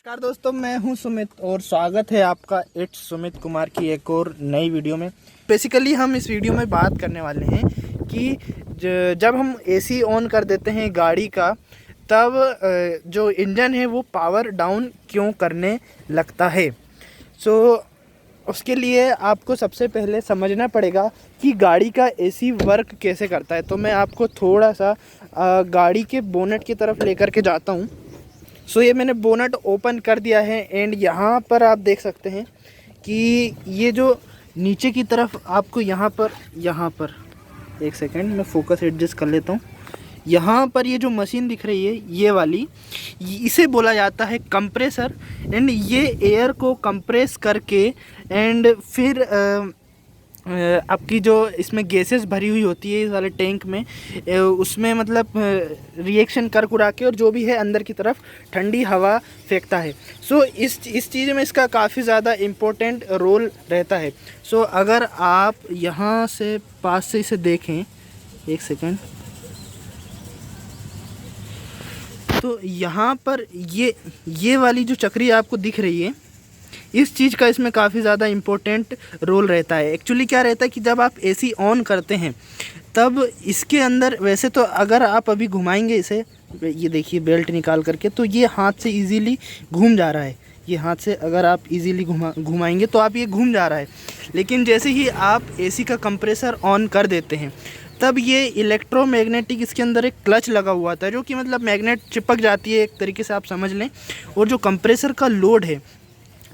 नमस्कार दोस्तों, मैं हूं सुमित और स्वागत है आपका इट्स सुमित कुमार की एक और नई वीडियो में। बेसिकली हम इस वीडियो में बात करने वाले हैं कि जब हम एसी ऑन कर देते हैं गाड़ी का, तब जो इंजन है वो पावर डाउन क्यों करने लगता है। उसके लिए आपको सबसे पहले समझना पड़ेगा कि गाड़ी का एसी वर्क कैसे करता है। तो मैं आपको थोड़ा सा गाड़ी के बोनेट की तरफ लेकर के जाता हूँ। ये मैंने बोनट ओपन कर दिया है एंड यहाँ पर आप देख सकते हैं कि ये जो नीचे की तरफ आपको यहाँ पर एक सेकेंड मैं फोकस एडजस्ट कर लेता हूँ। यहाँ पर ये जो मशीन दिख रही है ये वाली, इसे बोला जाता है कंप्रेसर। एंड ये एयर को कंप्रेस करके एंड फिर आपकी जो इसमें गैसेस भरी हुई होती है इस वाले टैंक में, उसमें मतलब रिएक्शन कर कुरा के और जो भी है अंदर की तरफ ठंडी हवा फेंकता है। इस चीज़ में इसका काफ़ी ज़्यादा इम्पोर्टेंट रोल रहता है। अगर आप यहाँ से पास से इसे देखें, एक सेकेंड, तो यहाँ पर ये वाली जो चक्री आपको दिख रही है, इस चीज़ का इसमें काफ़ी ज़्यादा इम्पोर्टेंट रोल रहता है। एक्चुअली क्या रहता है कि जब आप एसी ऑन करते हैं तब इसके अंदर, वैसे तो अगर आप अभी घुमाएंगे इसे, ये देखिए बेल्ट निकाल करके, तो ये हाथ से इजीली घूम जा रहा है। ये हाथ से अगर आप इजीली घुमाएंगे तो आप ये घूम जा रहा है। लेकिन जैसे ही आप एसी का कंप्रेसर ऑन कर देते हैं तब ये इलेक्ट्रोमैग्नेटिक, इसके अंदर एक क्लच लगा हुआ था जो कि मतलब मैग्नेट चिपक जाती है, एक तरीके से आप समझ लें। और जो कंप्रेसर का लोड है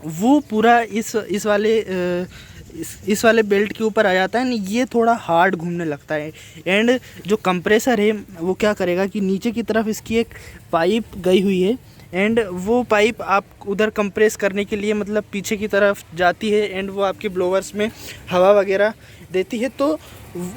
वो पूरा इस वाले बेल्ट के ऊपर आ जाता है। ये थोड़ा हार्ड घूमने लगता है। एंड जो कंप्रेसर है वो क्या करेगा कि नीचे की तरफ इसकी एक पाइप गई हुई है एंड वो पाइप आप उधर कंप्रेस करने के लिए मतलब पीछे की तरफ जाती है एंड वो आपके ब्लोवर्स में हवा वगैरह देती है। तो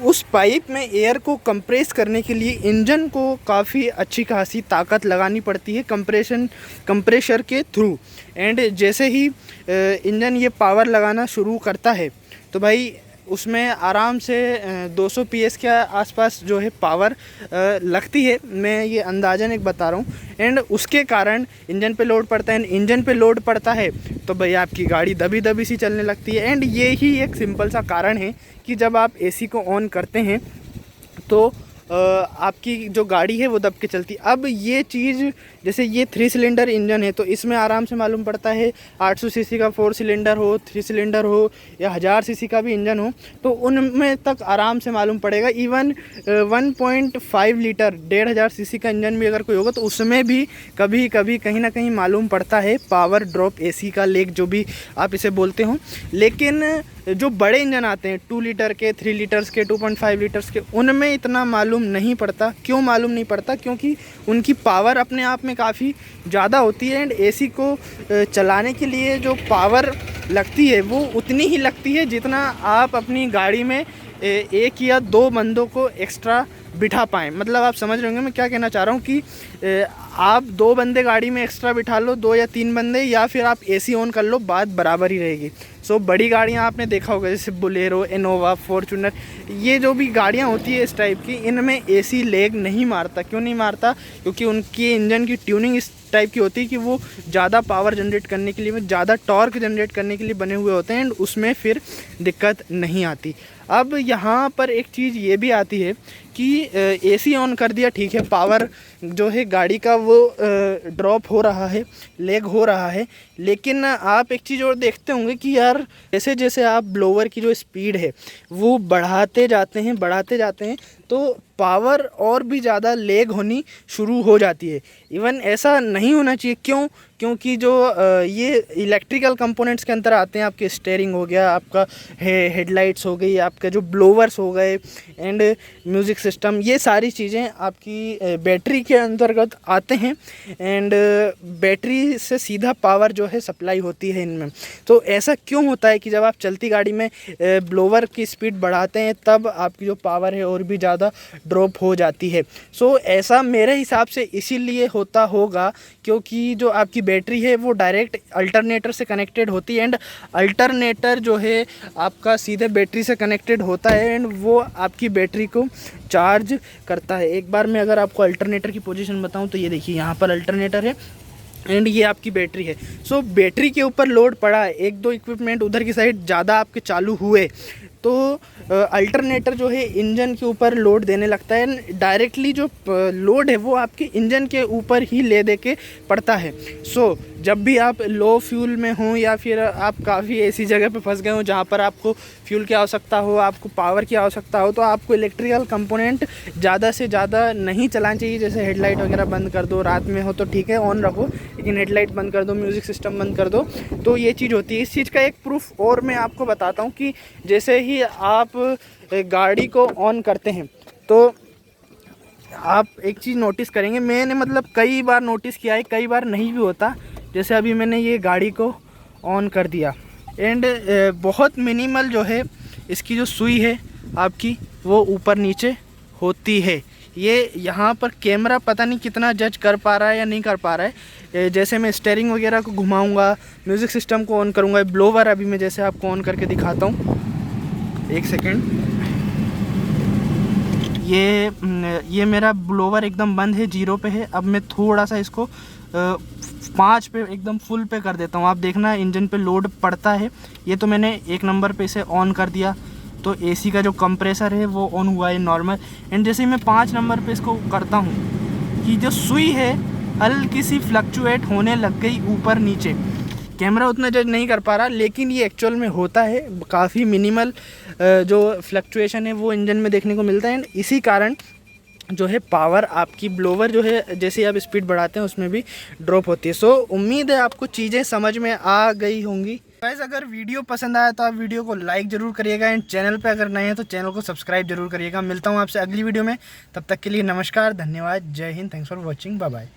उस पाइप में एयर को कंप्रेस करने के लिए इंजन को काफ़ी अच्छी खासी ताकत लगानी पड़ती है कंप्रेशर के थ्रू। एंड जैसे ही इंजन ये पावर लगाना शुरू करता है तो भाई उसमें आराम से 200 PS के आसपास जो है पावर लगती है। मैं ये अंदाज़न एक बता रहा हूँ। एंड उसके कारण इंजन पे लोड पड़ता है। इंजन पे लोड पड़ता है तो भाई आपकी गाड़ी दबी दबी सी चलने लगती है। एंड ये ही एक सिंपल सा कारण है कि जब आप एसी को ऑन करते हैं तो आपकी जो गाड़ी है वो दब के चलती। अब ये चीज़, जैसे ये 3 सिलेंडर इंजन है तो इसमें आराम से मालूम पड़ता है 800 सीसी का 4 सिलेंडर हो, 3 सिलेंडर हो या 1000 सीसी का भी इंजन हो तो उनमें तक आराम से मालूम पड़ेगा। इवन 1.5 लीटर 1500 सीसी का इंजन भी अगर कोई होगा तो उसमें भी कभी कभी कहीं ना कहीं मालूम पड़ता है पावर ड्रॉप, एसी का लेक जो भी आप इसे बोलते हो। लेकिन जो बड़े इंजन आते हैं 2 लीटर के, 3 लीटर्स के, 2.5 लीटर्स के, उनमें इतना मालूम नहीं पड़ता। क्यों मालूम नहीं पड़ता? क्योंकि उनकी पावर अपने आप में काफ़ी ज़्यादा होती है। एंड एसी को चलाने के लिए जो पावर लगती है वो उतनी ही लगती है जितना आप अपनी गाड़ी में एक या 2 बंदों को एक्स्ट्रा बिठा पाएँ। मतलब आप समझ रहे होंगे मैं क्या कहना चाह रहा हूँ कि आप 2 बंदे गाड़ी में एक्स्ट्रा बिठा लो, 2 या 3 बंदे, या फिर आप एसी ऑन कर लो, बात बराबर ही रहेगी। बड़ी गाड़ियाँ आपने देखा होगा जैसे बोलेरो, इनोवा, फॉर्च्यूनर, ये जो भी गाड़ियाँ होती है इस टाइप की, इनमें एसी लेग नहीं मारता। क्यों नहीं मारता? क्योंकि उनकी इंजन की ट्यूनिंग इस टाइप की होती है कि वो ज़्यादा पावर जनरेट करने के लिए, ज़्यादा टॉर्क जनरेट करने के लिए बने हुए होते हैं एंड उसमें फिर दिक्कत नहीं आती। अब यहाँ पर एक चीज़ ये भी आती है कि एसी ऑन कर दिया, ठीक है, पावर जो है गाड़ी का वो ड्रॉप हो रहा है, लेग हो रहा है। लेकिन आप एक चीज़ और देखते होंगे कि यार जैसे जैसे आप ब्लोवर की जो स्पीड है वो बढ़ाते जाते हैं तो पावर और भी ज़्यादा लेग होनी शुरू हो जाती है। इवन ऐसा नहीं होना चाहिए। क्यों? क्योंकि जो ये इलेक्ट्रिकल कंपोनेंट्स के अंदर आते हैं, आपके स्टीयरिंग हो गया, आपका हेडलाइट्स हो गई, आपके जो ब्लोवर्स हो गए एंड म्यूज़िक सिस्टम, ये सारी चीज़ें आपकी बैटरी के अंतर्गत आते हैं। एंड बैटरी से सीधा पावर जो है सप्लाई होती है इनमें। तो ऐसा क्यों होता है कि जब आप चलती गाड़ी में ब्लोवर की स्पीड बढ़ाते हैं तब आपकी जो पावर है और भी ज़्यादा ड्रॉप हो जाती है। ऐसा मेरे हिसाब से इसीलिए होता होगा क्योंकि जो आपकी बैटरी है वो डायरेक्ट अल्टरनेटर से कनेक्टेड होती है एंड अल्टरनेटर जो है आपका सीधे बैटरी से कनेक्टेड होता है एंड वो आपकी बैटरी को चार्ज करता है। एक बार मैं अगर आपको अल्टरनेटर की पोजीशन बताऊं तो ये देखिए यहाँ पर अल्टरनेटर है एंड ये आपकी बैटरी है। सो बैटरी के ऊपर लोड पड़ा है, एक दो इक्विपमेंट उधर की साइड ज़्यादा आपके चालू हुए तो अल्टरनेटर जो है इंजन के ऊपर लोड देने लगता है। डायरेक्टली जो लोड है वो आपके इंजन के ऊपर ही ले दे के पड़ता है। सो जब भी आप लो फ्यूल में हों या फिर आप काफ़ी ऐसी जगह पे फंस गए हो जहाँ पर आपको फ्यूल की आवश्यकता हो, आपको पावर की आवश्यकता हो, तो आपको इलेक्ट्रिकल कंपोनेंट ज़्यादा से ज़्यादा नहीं चलाना चाहिए। जैसे हेडलाइट वगैरह बंद कर दो, रात में हो तो ठीक है ऑन रखो, लेकिन हेडलाइट बंद कर दो, म्यूज़िक सिस्टम बंद कर दो, तो ये चीज़ होती है। इस चीज़ का एक प्रूफ और मैं आपको बताता हूँ कि जैसे ही आप गाड़ी को ऑन करते हैं तो आप एक चीज़ नोटिस करेंगे, मैंने मतलब कई बार नोटिस किया है, कई बार नहीं भी होता। जैसे अभी मैंने ये गाड़ी को ऑन कर दिया एंड बहुत मिनिमल जो है इसकी जो सुई है आपकी वो ऊपर नीचे होती है। ये यहाँ पर कैमरा पता नहीं कितना जज कर पा रहा है या नहीं कर पा रहा है। जैसे मैं स्टीयरिंग वगैरह को घुमाऊंगा, म्यूज़िक सिस्टम को ऑन करूँगा, ब्लोवर अभी मैं जैसे आपको ऑन करके दिखाता हूँ, एक सेकेंड। ये मेरा ब्लोवर एकदम बंद है, 0 पे है। अब मैं थोड़ा सा इसको 5 पे एकदम फुल पे कर देता हूँ। आप देखना इंजन पे लोड पड़ता है। ये तो मैंने 1 नंबर पे इसे ऑन कर दिया तो एसी का जो कंप्रेसर है वो ऑन हुआ है नॉर्मल। एंड जैसे ही मैं 5 नंबर पे इसको करता हूँ कि जो सुई है हल्की सी फ्लक्चुएट होने लग गई ऊपर नीचे। कैमरा उतना जज नहीं कर पा रहा, लेकिन ये एक्चुअल में होता है। काफ़ी मिनिमल जो फ्लक्चुएशन है वो इंजन में देखने को मिलता है। एंड इसी कारण जो है पावर आपकी ब्लोवर जो है जैसे आप स्पीड बढ़ाते हैं उसमें भी ड्रॉप होती है। सो उम्मीद है आपको चीज़ें समझ में आ गई होंगी। गाइस अगर वीडियो पसंद आया तो आप वीडियो को लाइक ज़रूर करिएगा एंड चैनल पे अगर नए हैं तो चैनल को सब्सक्राइब जरूर करिएगा। मिलता हूँ आपसे अगली वीडियो में, तब तक के लिए नमस्कार, धन्यवाद, जय Hind, thanks for watching, bye bye.